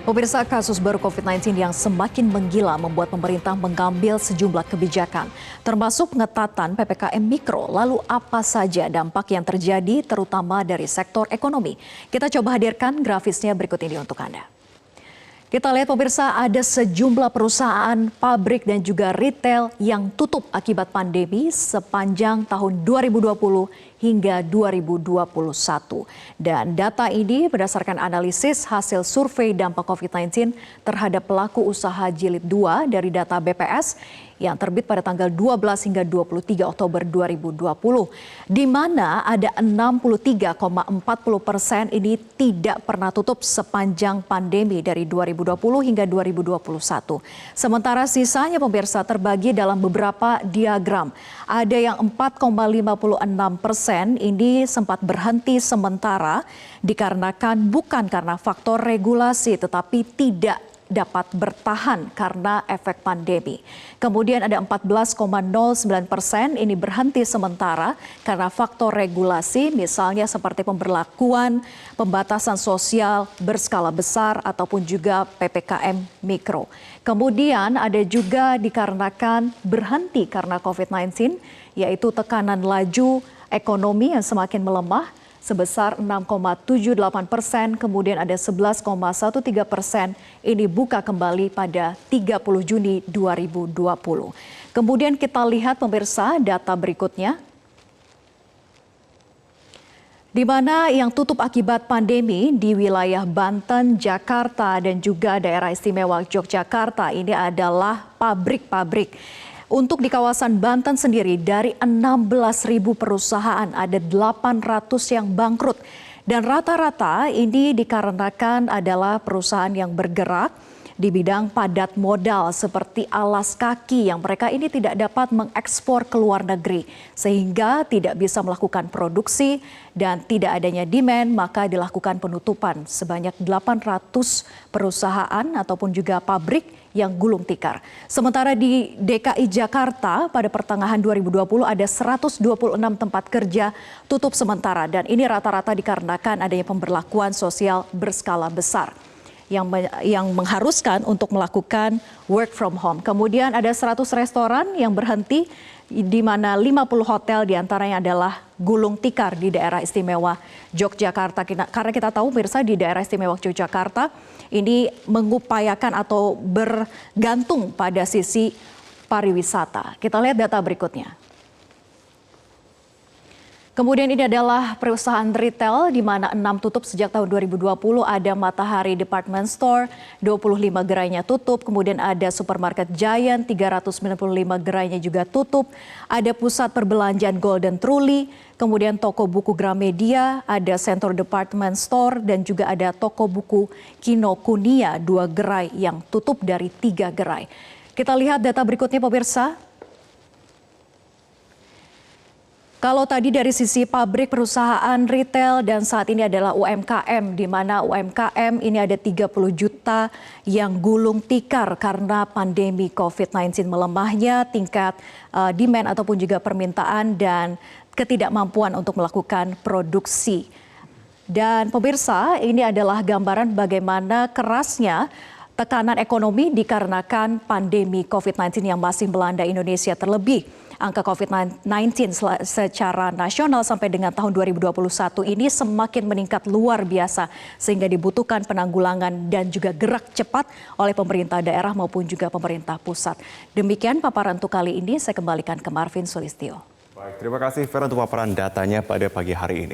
Pemirsa, kasus baru COVID-19 yang semakin menggila membuat pemerintah mengambil sejumlah kebijakan, termasuk pengetatan PPKM Mikro. Lalu apa saja dampak yang terjadi terutama dari sektor ekonomi? Kita coba hadirkan grafisnya berikut ini untuk Anda. Kita lihat pemirsa, ada sejumlah perusahaan, pabrik dan juga retail yang tutup akibat pandemi sepanjang tahun 2020 hingga 2021. Dan data ini berdasarkan analisis hasil survei dampak COVID-19 terhadap pelaku usaha jilid 2 dari data BPS yang terbit pada tanggal 12 hingga 23 Oktober 2020, di mana ada 63,40% ini tidak pernah tutup sepanjang pandemi dari 2020 hingga 2021. Sementara sisanya pemirsa terbagi dalam beberapa diagram. Ada yang 4,56% ini sempat berhenti sementara dikarenakan bukan karena faktor regulasi tetapi tidak dapat bertahan karena efek pandemi. Kemudian ada 14,09% ini berhenti sementara karena faktor regulasi, misalnya seperti pemberlakuan pembatasan sosial berskala besar ataupun juga PPKM Mikro. Kemudian ada juga dikarenakan berhenti karena COVID-19, yaitu tekanan laju ekonomi yang semakin melemah sebesar 6,78%, kemudian ada 11,13% ini buka kembali pada 30 Juni 2020. Kemudian kita lihat pemirsa data berikutnya, di mana yang tutup akibat pandemi di wilayah Banten, Jakarta, dan juga daerah istimewa Yogyakarta ini adalah pabrik-pabrik. Untuk di kawasan Banten sendiri, dari 16.000 perusahaan ada 800 yang bangkrut. Dan rata-rata ini dikarenakan adalah perusahaan yang bergerak di bidang padat modal seperti alas kaki yang mereka ini tidak dapat mengekspor ke luar negeri. Sehingga tidak bisa melakukan produksi dan tidak adanya demand, maka dilakukan penutupan sebanyak 800 perusahaan ataupun juga pabrik yang gulung tikar. Sementara di DKI Jakarta pada pertengahan 2020 ada 126 tempat kerja tutup sementara dan ini rata-rata dikarenakan adanya pemberlakuan sosial berskala besar yang mengharuskan untuk melakukan work from home. Kemudian ada 100 restoran yang berhenti di mana 50 hotel diantaranya adalah gulung tikar di daerah istimewa Yogyakarta. Karena kita tahu pemirsa di daerah istimewa Yogyakarta ini mengupayakan atau bergantung pada sisi pariwisata. Kita lihat data berikutnya. Kemudian ini adalah perusahaan retail di mana 6 tutup sejak tahun 2020. Ada Matahari Department Store, 25 gerainya tutup. Kemudian ada Supermarket Giant, 395 gerainya juga tutup. Ada Pusat Perbelanjaan Golden Truly, kemudian toko buku Gramedia, ada Center Department Store, dan juga ada toko buku Kinokuniya, 2 gerai yang tutup dari 3 gerai. Kita lihat data berikutnya pemirsa. Kalau tadi dari sisi pabrik, perusahaan retail, dan saat ini adalah UMKM, di mana UMKM ini ada 30 juta yang gulung tikar karena pandemi COVID-19 melemahnya tingkat demand ataupun juga permintaan dan ketidakmampuan untuk melakukan produksi. Dan pemirsa, ini adalah gambaran bagaimana kerasnya tekanan ekonomi dikarenakan pandemi COVID-19 yang masih melanda Indonesia. Terlebih angka COVID-19 secara nasional sampai dengan tahun 2021 ini semakin meningkat luar biasa sehingga dibutuhkan penanggulangan dan juga gerak cepat oleh pemerintah daerah maupun juga pemerintah pusat. Demikian paparan untuk kali ini, saya kembalikan ke Marvin Sulistyo. Baik, terima kasih Vera untuk paparan datanya pada pagi hari ini.